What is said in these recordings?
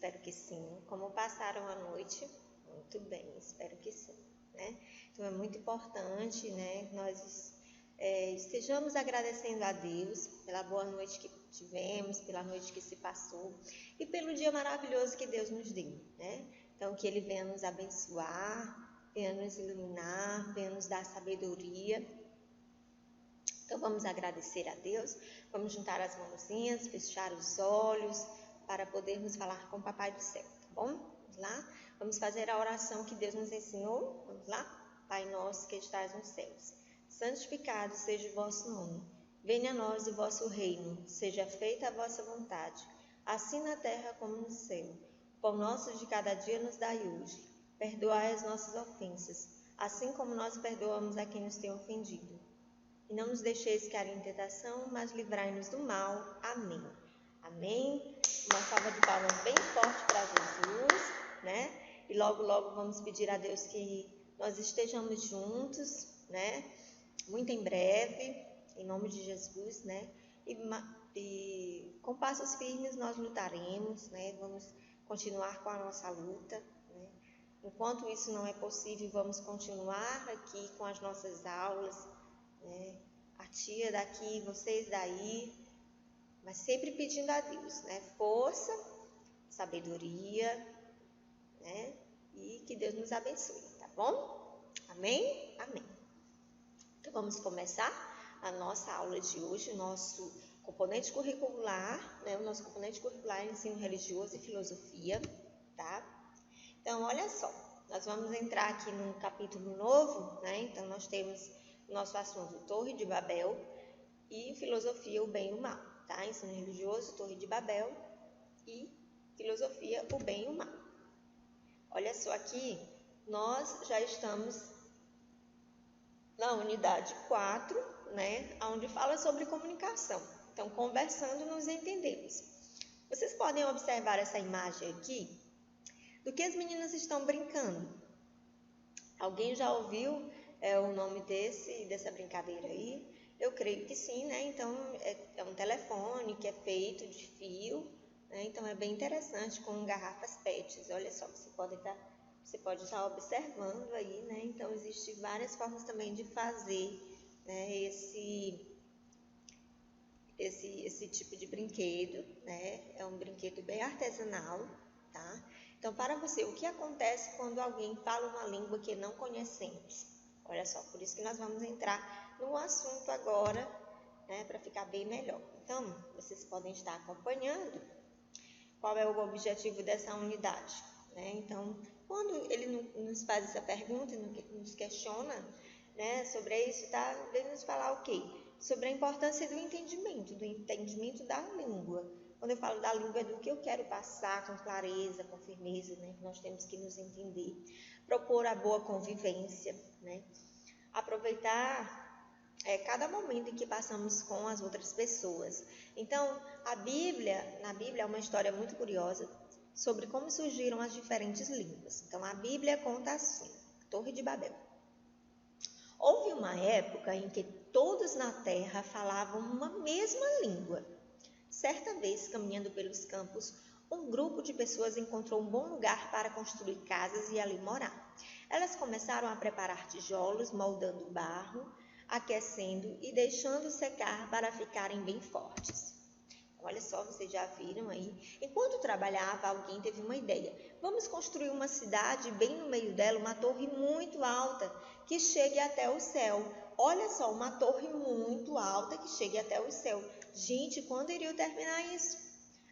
Espero que sim. Como passaram a noite? Muito bem, espero que sim, né? Então é muito importante, né, nós estejamos agradecendo a Deus pela boa noite que tivemos, pela noite que se passou e pelo dia maravilhoso que Deus nos deu, né? Então que Ele venha nos abençoar, venha nos iluminar, venha nos dar sabedoria. Então vamos agradecer a Deus, vamos juntar as mãozinhas, fechar os olhos para podermos falar com o Papai do Céu, tá bom? Vamos lá? Vamos fazer a oração que Deus nos ensinou? Vamos lá? Pai nosso que estás nos céus, santificado seja o vosso nome. Venha a nós o vosso reino, seja feita a vossa vontade, assim na terra como no céu. O pão nosso de cada dia nos dai hoje. Perdoai as nossas ofensas, assim como nós perdoamos a quem nos tem ofendido. E não nos deixeis cair em tentação, mas livrai-nos do mal. Amém. Amém. Uma salva de palmas bem forte para Jesus, né? E logo, logo vamos pedir a Deus que nós estejamos juntos, né? Muito em breve, em nome de Jesus, né? E com passos firmes nós lutaremos, né? Vamos continuar com a nossa luta, né? Enquanto isso não é possível, vamos continuar aqui com as nossas aulas, né? A tia daqui, vocês daí, mas sempre pedindo a Deus, né? Força, sabedoria, né? E que Deus nos abençoe, tá bom? Amém? Amém. Então vamos começar a nossa aula de hoje, o nosso componente curricular, né? O nosso componente curricular é ensino religioso e filosofia, tá? Então olha só, nós vamos entrar aqui num capítulo novo, né? Então nós temos nosso assunto Torre de Babel e filosofia, o bem e o mal, tá? Ensino religioso, Torre de Babel e filosofia, o bem e o mal. Olha só aqui, nós já estamos na unidade 4, né? Onde fala sobre comunicação. Então, conversando, nos entendemos. Vocês podem observar essa imagem aqui do que as meninas estão brincando. Alguém já ouviu o nome dessa brincadeira aí? Eu creio que sim, né? Então, é um telefone que é feito de fio, né? Então, é bem interessante com garrafas PETs. Olha só, você pode estar observando aí, né? Então, existem várias formas também de fazer, né, esse tipo de brinquedo, né? É um brinquedo bem artesanal, tá? Então, para você, o que acontece quando alguém fala uma língua que não conhecemos? Olha só, por isso que nós vamos entrar no assunto agora, né, para ficar bem melhor. Então, vocês podem estar acompanhando qual é o objetivo dessa unidade, né? Então, quando ele nos faz essa pergunta, nos questiona, né, sobre isso, tá? Ele nos falar o quê? Sobre a importância do entendimento da língua. Quando eu falo da língua, é do que eu quero passar com clareza, com firmeza, né? Nós temos que nos entender, propor a boa convivência, né? Aproveitar cada momento em que passamos com as outras pessoas. Então, na Bíblia é uma história muito curiosa sobre como surgiram as diferentes línguas. Então, a Bíblia conta assim, Torre de Babel. Houve uma época em que todos na terra falavam uma mesma língua. Certa vez, caminhando pelos campos, um grupo de pessoas encontrou um bom lugar para construir casas e ali morar. Elas começaram a preparar tijolos, moldando barro, aquecendo e deixando secar para ficarem bem fortes. Olha só, vocês já viram aí? Enquanto trabalhava, alguém teve uma ideia. Vamos construir uma cidade, bem no meio dela, uma torre muito alta, que chegue até o céu. Olha só, uma torre muito alta que chegue até o céu. Gente, quando iriam terminar isso?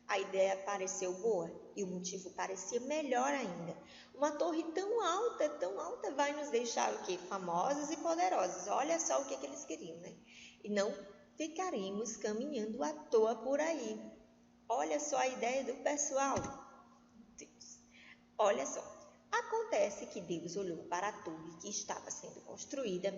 A ideia pareceu boa e o motivo parecia melhor ainda. Uma torre tão alta vai nos deixar o quê? Famosos e poderosos. Olha só o que eles queriam, né? E não ficaremos caminhando à toa por aí. Olha só a ideia do pessoal. Deus. Olha só. Acontece que Deus olhou para a torre que estava sendo construída,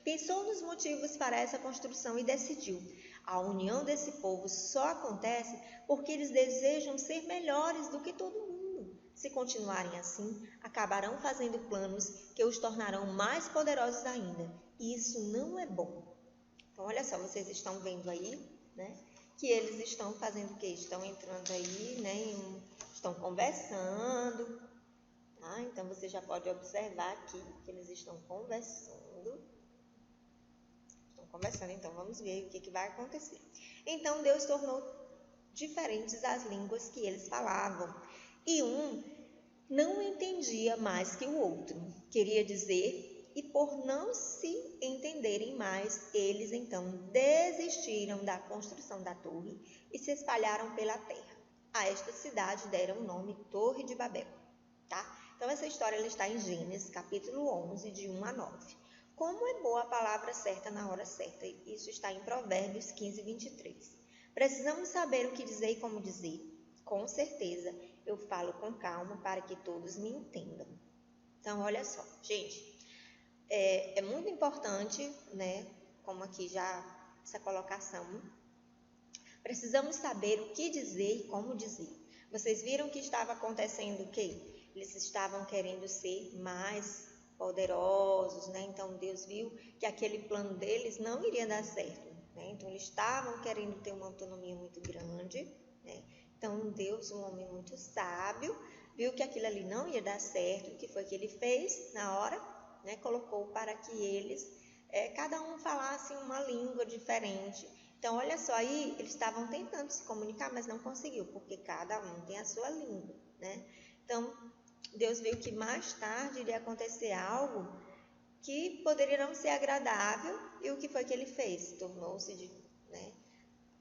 pensou nos motivos para essa construção e decidiu: a união desse povo só acontece porque eles desejam ser melhores do que todo mundo. Se continuarem assim, acabarão fazendo planos que os tornarão mais poderosos ainda. E isso não é bom. Então, olha só, vocês estão vendo aí, né, que eles estão fazendo o quê? Estão entrando aí, né, estão conversando, tá? Então você já pode observar aqui que eles estão conversando. Então vamos ver o que vai acontecer. Então Deus tornou diferentes as línguas que eles falavam, e um não entendia mais que o outro queria dizer, e por não se entenderem mais, eles então desistiram da construção da torre e se espalharam pela terra. A esta cidade deram o nome Torre de Babel, tá? Então essa história ela está em Gênesis, capítulo 11, de 1 a 9. Como é boa a palavra certa na hora certa? Isso está em Provérbios 15, 23. Precisamos saber o que dizer e como dizer. Com certeza, eu falo com calma para que todos me entendam. Então, olha só, gente, é muito importante, né, como aqui já essa colocação, precisamos saber o que dizer e como dizer. Vocês viram que estava acontecendo o quê? Eles estavam querendo ser mais poderosos, né? Então Deus viu que aquele plano deles não iria dar certo, né? Então eles estavam querendo ter uma autonomia muito grande, né? Então Deus, um homem muito sábio, viu que aquilo ali não ia dar certo. O que foi que ele fez na hora? Né? Colocou para que eles, cada um falasse uma língua diferente. Então olha só, aí eles estavam tentando se comunicar, mas não conseguiu, porque cada um tem a sua língua, né? Então Deus viu que mais tarde iria acontecer algo que poderia não ser agradável, e o que foi que ele fez? Tornou-se, né,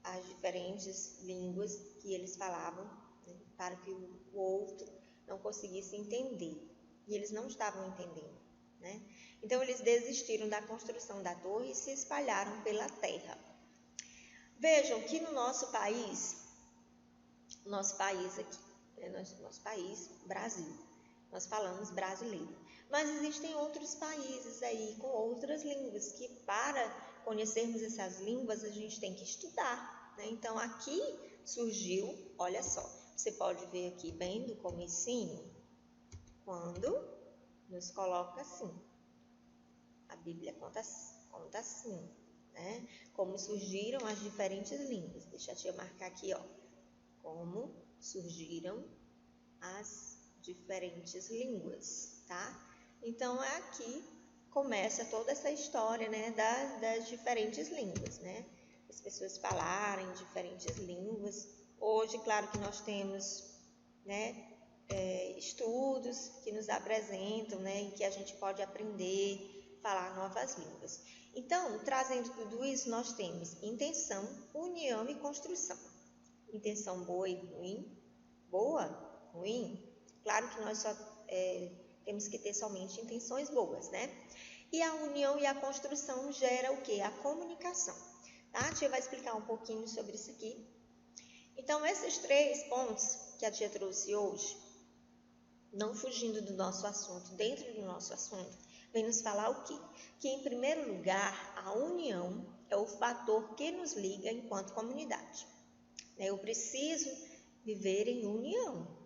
as diferentes línguas que eles falavam, né, para que o outro não conseguisse entender, e eles não estavam entendendo, né? Então eles desistiram da construção da torre e se espalharam pela terra. Vejam que no nosso país aqui, né, nosso país, Brasil, nós falamos brasileiro, mas existem outros países aí com outras línguas que, para conhecermos essas línguas, a gente tem que estudar, né? Então aqui surgiu, olha só, você pode ver aqui bem do comecinho, quando nos coloca assim, a Bíblia conta assim, né? Como surgiram as diferentes línguas. Deixa eu marcar aqui, ó, como surgiram as diferentes línguas, tá? Então aqui começa toda essa história, né, das diferentes línguas, né? As pessoas falarem diferentes línguas. Hoje, claro que nós temos, né, estudos que nos apresentam, né, em que a gente pode aprender a falar novas línguas. Então, trazendo tudo isso, nós temos intenção, união e construção. Intenção boa e ruim. Boa, ruim. Claro que nós só temos que ter somente intenções boas, né? E a união e a construção gera o quê? A comunicação. Tá? A tia vai explicar um pouquinho sobre isso aqui. Então, esses 3 pontos que a tia trouxe hoje, não fugindo do nosso assunto, dentro do nosso assunto, vem nos falar o quê? Que, em primeiro lugar, a união é o fator que nos liga enquanto comunidade. Eu preciso viver em união,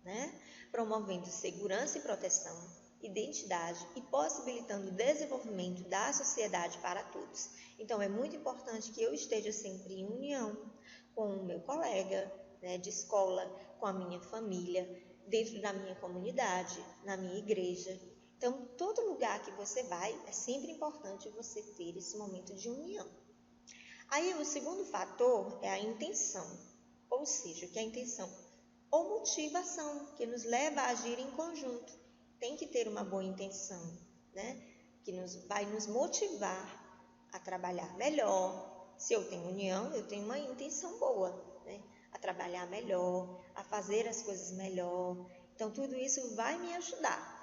né? Promovendo segurança e proteção, identidade e possibilitando o desenvolvimento da sociedade para todos. Então, é muito importante que eu esteja sempre em união com o meu colega, né, de escola, com a minha família, dentro da minha comunidade, na minha igreja. Então, todo lugar que você vai, é sempre importante você ter esse momento de união. Aí, o segundo fator é a intenção, ou seja, o que é a intenção? Ou motivação, que nos leva a agir em conjunto. Tem que ter uma boa intenção, né? Que vai nos motivar a trabalhar melhor. Se eu tenho união, eu tenho uma intenção boa, né? A trabalhar melhor, a fazer as coisas melhor. Então, tudo isso vai me ajudar.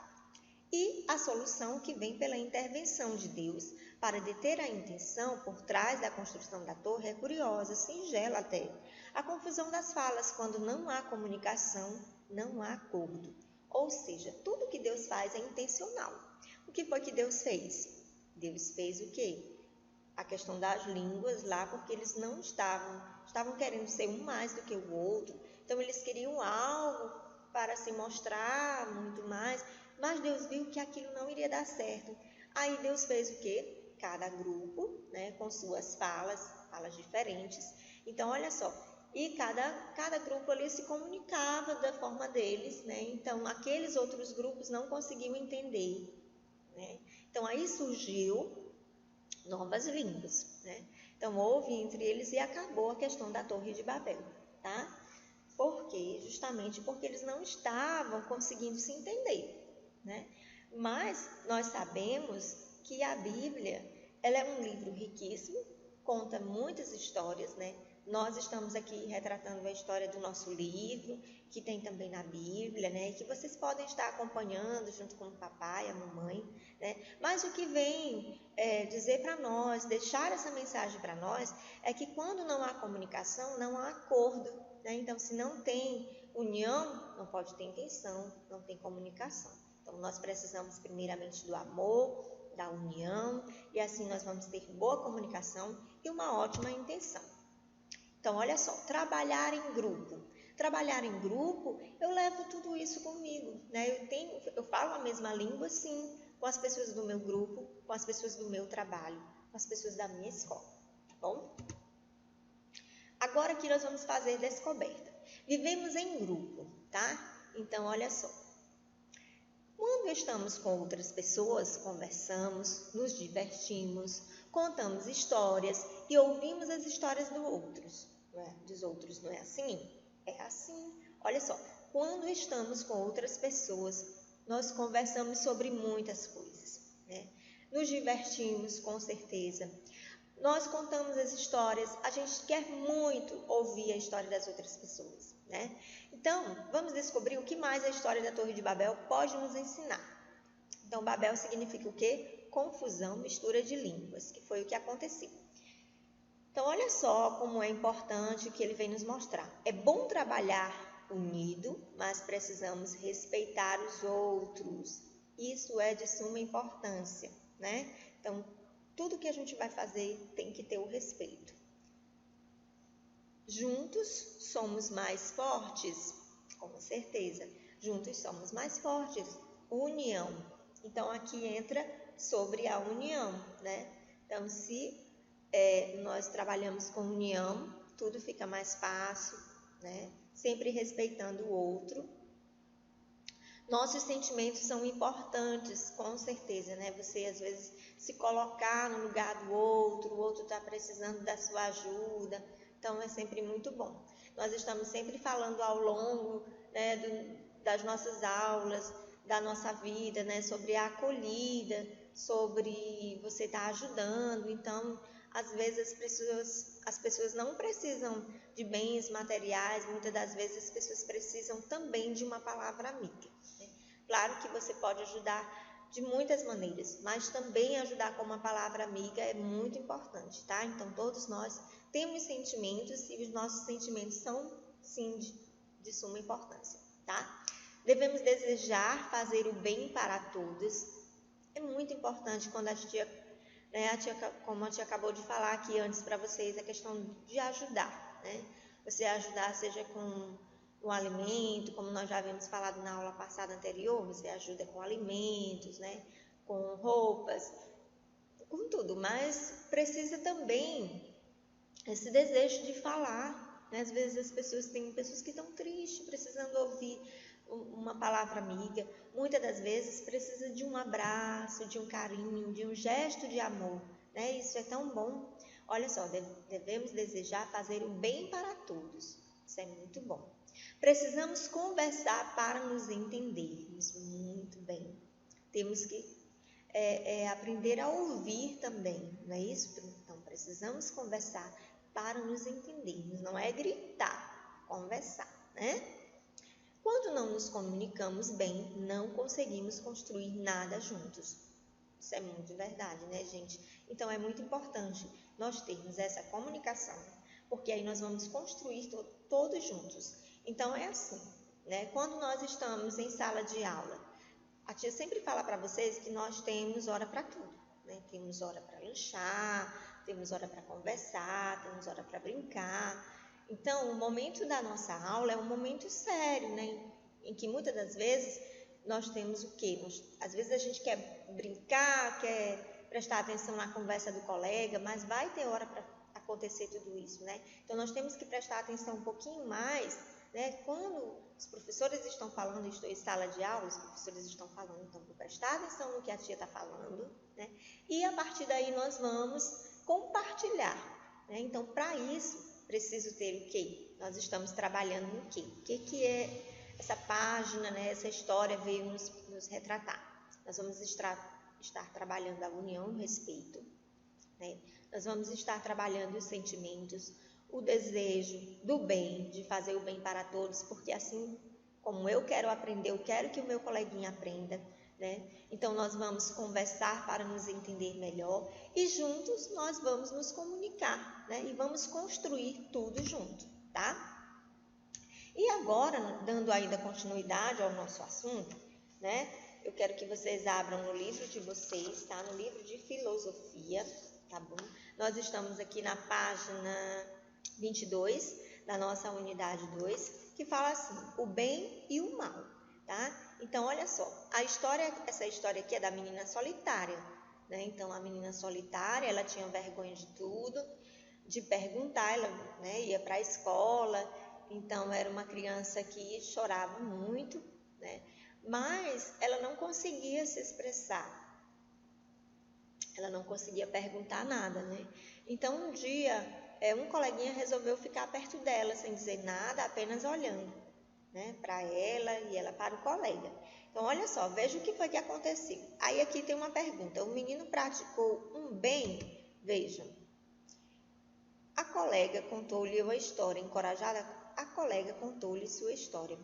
E a solução que vem pela intervenção de Deus para deter a intenção por trás da construção da torre é curiosa, singela até. A confusão das falas, quando não há comunicação, não há acordo. Ou seja, tudo que Deus faz é intencional. O que foi que Deus fez? Deus fez o quê? A questão das línguas lá, porque eles não estavam querendo ser um mais do que o outro. Então, eles queriam algo para se mostrar muito mais, mas Deus viu que aquilo não iria dar certo. Aí Deus fez o quê? Cada grupo, né, com suas falas diferentes. Então, olha só, e cada grupo ali se comunicava da forma deles, né? Então, aqueles outros grupos não conseguiam entender, né? Então, aí surgiu novas línguas, né? Então, houve entre eles e acabou a questão da Torre de Babel, tá? Por quê? Justamente porque eles não estavam conseguindo se entender, né? Mas nós sabemos que a Bíblia, ela é um livro riquíssimo, conta muitas histórias, né? Nós estamos aqui retratando a história do nosso livro, que tem também na Bíblia, né? Que vocês podem estar acompanhando junto com o papai, a mamãe, né? Mas o que vem dizer para nós, deixar essa mensagem para nós, é que quando não há comunicação, não há acordo, né? Então, se não tem união, não pode ter intenção, não tem comunicação. Então, nós precisamos primeiramente do amor, da união, e assim nós vamos ter boa comunicação e uma ótima intenção. Então, olha só, trabalhar em grupo. Trabalhar em grupo, eu levo tudo isso comigo, né? Eu falo a mesma língua, sim, com as pessoas do meu grupo, com as pessoas do meu trabalho, com as pessoas da minha escola, tá bom? Agora aqui nós vamos fazer descoberta. Vivemos em grupo, tá? Então, olha só. Quando estamos com outras pessoas, conversamos, nos divertimos, contamos histórias e ouvimos as histórias dos outros, não é assim? É assim. Olha só, quando estamos com outras pessoas, nós conversamos sobre muitas coisas, né? Nos divertimos, com certeza. Nós contamos as histórias, a gente quer muito ouvir a história das outras pessoas, né? Então, vamos descobrir o que mais a história da Torre de Babel pode nos ensinar. Então, Babel significa o quê? Confusão, mistura de línguas, que foi o que aconteceu. Então, olha só como é importante o que ele vem nos mostrar. É bom trabalhar unido, mas precisamos respeitar os outros. Isso é de suma importância, né? Então, tudo que a gente vai fazer tem que ter o respeito. Juntos somos mais fortes, com certeza. Juntos somos mais fortes. União. Então, aqui entra sobre a união, né? Então, se nós trabalhamos com união, tudo fica mais fácil, né? Sempre respeitando o outro. Nossos sentimentos são importantes, com certeza, né? Você, às vezes, se colocar no lugar do outro, o outro está precisando da sua ajuda, então é sempre muito bom. Nós estamos sempre falando ao longo, né, das nossas aulas, da nossa vida, né, sobre a acolhida, sobre você estar ajudando. Então, às vezes as pessoas não precisam de bens materiais, muitas das vezes as pessoas precisam também de uma palavra amiga. Claro que você pode ajudar de muitas maneiras, mas também ajudar com uma palavra amiga é muito importante, tá? Então, todos nós temos sentimentos e os nossos sentimentos são, sim, de suma importância, tá? Devemos desejar fazer o bem para todos. É muito importante quando como a tia acabou de falar aqui antes para vocês, a questão de ajudar, né? Você ajudar, seja com o alimento, como nós já havíamos falado na aula passada anterior, você ajuda com alimentos, né? Com roupas, com tudo, mas precisa também esse desejo de falar, né? Às vezes as pessoas têm pessoas que estão tristes, precisando ouvir uma palavra amiga, muitas das vezes precisa de um abraço, de um carinho, de um gesto de amor, né? Isso é tão bom. Olha só, devemos desejar fazer o bem para todos, isso é muito bom. Precisamos conversar para nos entendermos muito bem. Temos que aprender a ouvir também, não é isso? Então, precisamos conversar para nos entendermos, não é gritar, conversar, né? Quando não nos comunicamos bem, não conseguimos construir nada juntos. Isso é muito verdade, né, gente? Então, é muito importante nós termos essa comunicação, porque aí nós vamos construir todos juntos. Então, é assim, né? Quando nós estamos em sala de aula, a tia sempre fala para vocês que nós temos hora para tudo, né? Temos hora para lanchar, temos hora para conversar, temos hora para brincar. Então, o momento da nossa aula é um momento sério, né? Em que muitas das vezes nós temos o quê? Às vezes a gente quer brincar, quer prestar atenção na conversa do colega, mas vai ter hora para a acontecer tudo isso, né? Então, nós temos que prestar atenção um pouquinho mais, né? Quando os professores estão falando, estou em sala de aula, os professores estão falando, então, vou prestar atenção no que a tia está falando, né? E, a partir daí, nós vamos compartilhar, né? Então, para isso, preciso ter o quê? Nós estamos trabalhando no quê? O que é essa página, né? Essa história veio nos retratar. Nós vamos estar trabalhando a união, o respeito, né? Nós vamos estar trabalhando os sentimentos, o desejo do bem, de fazer o bem para todos, porque assim como eu quero aprender, eu quero que o meu coleguinha aprenda, né? Então, nós vamos conversar para nos entender melhor e juntos nós vamos nos comunicar, né? E vamos construir tudo junto, tá? E agora, dando ainda continuidade ao nosso assunto, né? Eu quero que vocês abram no livro de vocês, tá? No livro de filosofia, tá bom? Nós estamos aqui na página 22 da nossa unidade 2, que fala assim, o bem e o mal, tá? Então, olha só, essa história aqui é da menina solitária, né? Então, a menina solitária, ela tinha vergonha de tudo, de perguntar, ela, né, ia para a escola, então era uma criança que chorava muito, né? Mas ela não conseguia se expressar, ela não conseguia perguntar nada, né? Então, um dia, um coleguinha resolveu ficar perto dela, sem dizer nada, apenas olhando, né, para ela e ela para o colega. Então, olha só, veja o que foi que aconteceu. Aí aqui tem uma pergunta, o menino praticou um bem? Vejam. A colega contou-lhe uma história, encorajada, a colega contou-lhe sua história.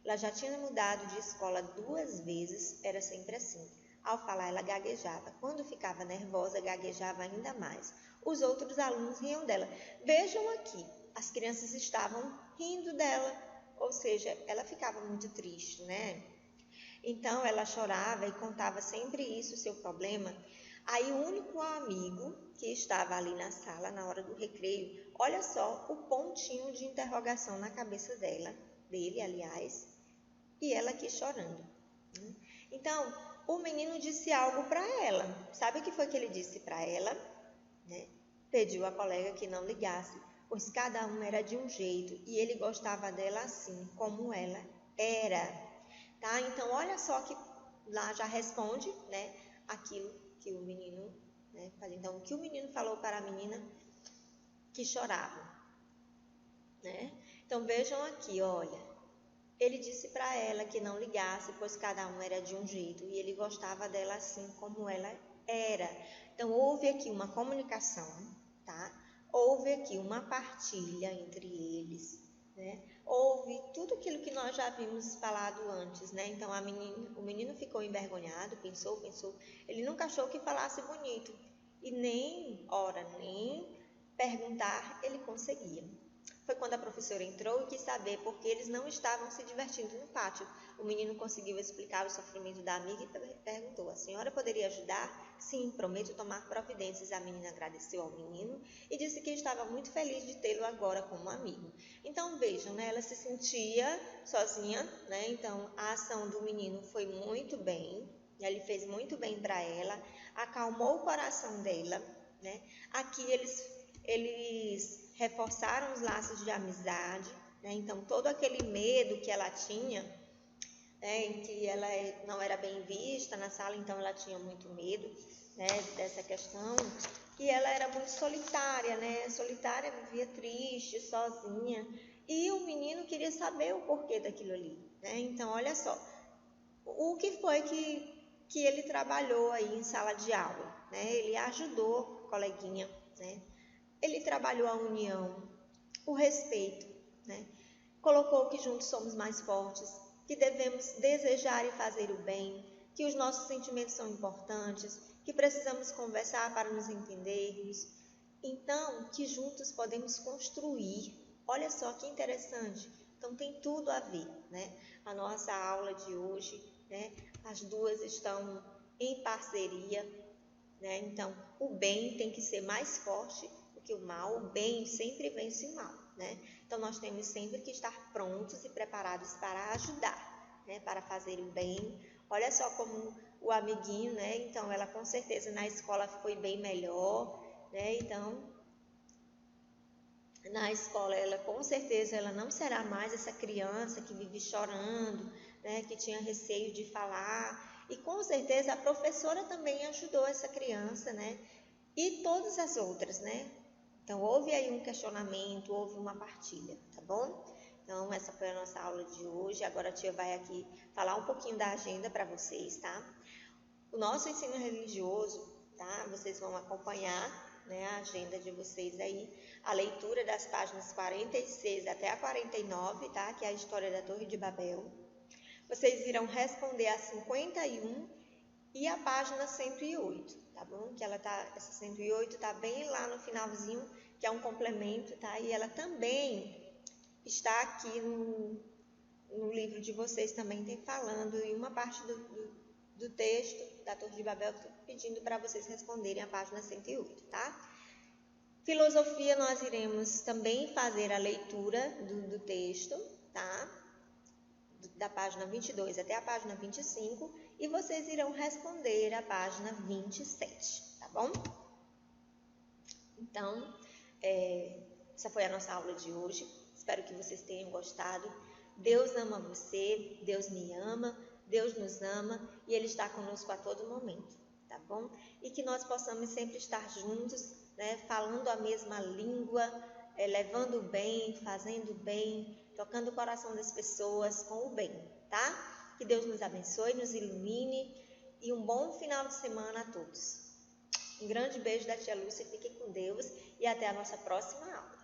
Ela já tinha mudado de escola 2 vezes, era sempre assim. Ao falar, ela gaguejava. Quando ficava nervosa, gaguejava ainda mais. Os outros alunos riam dela. Vejam aqui, as crianças estavam rindo dela, ou seja, ela ficava muito triste, né? Então, ela chorava e contava sempre isso, o seu problema. Aí, o único amigo que estava ali na sala, na hora do recreio, olha só o pontinho de interrogação na cabeça dele, aliás, e ela aqui chorando. Então, o menino disse algo para ela. Sabe o que foi que ele disse para ela? Né? Pediu à colega que não ligasse, pois cada um era de um jeito e ele gostava dela assim, como ela era. Tá? Então, olha só que lá já responde, né, aquilo que o menino, né, faz. Então, o que o menino falou para a menina que chorava, né? Então, vejam aqui, olha, ele disse para ela que não ligasse, pois cada um era de um jeito e ele gostava dela assim como ela era. Então, houve aqui uma comunicação, tá? Houve aqui uma partilha entre eles, né? Houve tudo aquilo que nós já havíamos falado antes, né? Então, o menino ficou envergonhado, pensou, ele nunca achou que falasse bonito e nem perguntar ele conseguia. Foi quando a professora entrou e quis saber por que eles não estavam se divertindo no pátio. O menino conseguiu explicar o sofrimento da amiga e perguntou, a senhora poderia ajudar? Sim, prometo tomar providências. A menina agradeceu ao menino e disse que estava muito feliz de tê-lo agora como amigo. Então, vejam, né, ela se sentia sozinha, né? Então, a ação do menino foi muito bem, ele fez muito bem para ela, acalmou o coração dela, né? Aqui eles reforçaram os laços de amizade, né? Então, todo aquele medo que ela tinha, né, em que ela não era bem vista na sala, então ela tinha muito medo, né, dessa questão, e ela era muito solitária, né? Solitária, vivia triste, sozinha, e o menino queria saber o porquê daquilo ali, né? Então, olha só, o que foi que ele trabalhou aí em sala de aula, né? Ele ajudou a coleguinha, né? Ele trabalhou a união, o respeito, né? Colocou que juntos somos mais fortes, que devemos desejar e fazer o bem, que os nossos sentimentos são importantes, que precisamos conversar para nos entendermos. Então, que juntos podemos construir. Olha só que interessante. Então, tem tudo a ver, né? A nossa aula de hoje, né? As duas estão em parceria, né? Então, o bem tem que ser mais forte que o mal, o bem sempre vence o mal, né? Então, nós temos sempre que estar prontos e preparados para ajudar, né? Para fazer o bem. Olha só como o amiguinho, né? Então, ela com certeza na escola foi bem melhor, né? Então, na escola, ela com certeza ela não será mais essa criança que vive chorando, né, que tinha receio de falar, e com certeza a professora também ajudou essa criança, né, e todas as outras, né. Então houve aí um questionamento, houve uma partilha, tá bom? Então essa foi a nossa aula de hoje. Agora a tia vai aqui falar um pouquinho da agenda para vocês, tá? O nosso ensino religioso, tá? Vocês vão acompanhar, né, a agenda de vocês aí, a leitura das páginas 46 até a 49, tá? Que é a história da Torre de Babel. Vocês irão responder a 51 e a página 108, tá bom? Que essa 108 tá bem lá no finalzinho, que é um complemento, tá? E ela também está aqui no livro de vocês, também tem falando em uma parte do texto da Torre de Babel, que estou pedindo para vocês responderem a página 108, tá? Filosofia, nós iremos também fazer a leitura do texto, tá? Da página 22 até a página 25, e vocês irão responder a página 27, tá bom? Então, essa foi a nossa aula de hoje. Espero que vocês tenham gostado. Deus ama você, Deus me ama, Deus nos ama e Ele está conosco a todo momento, tá bom? E que nós possamos sempre estar juntos, né, falando a mesma língua, levando o bem, fazendo o bem, tocando o coração das pessoas com o bem, tá? Que Deus nos abençoe, nos ilumine e um bom final de semana a todos. Um grande beijo da tia Lúcia, fiquem com Deus e até a nossa próxima aula.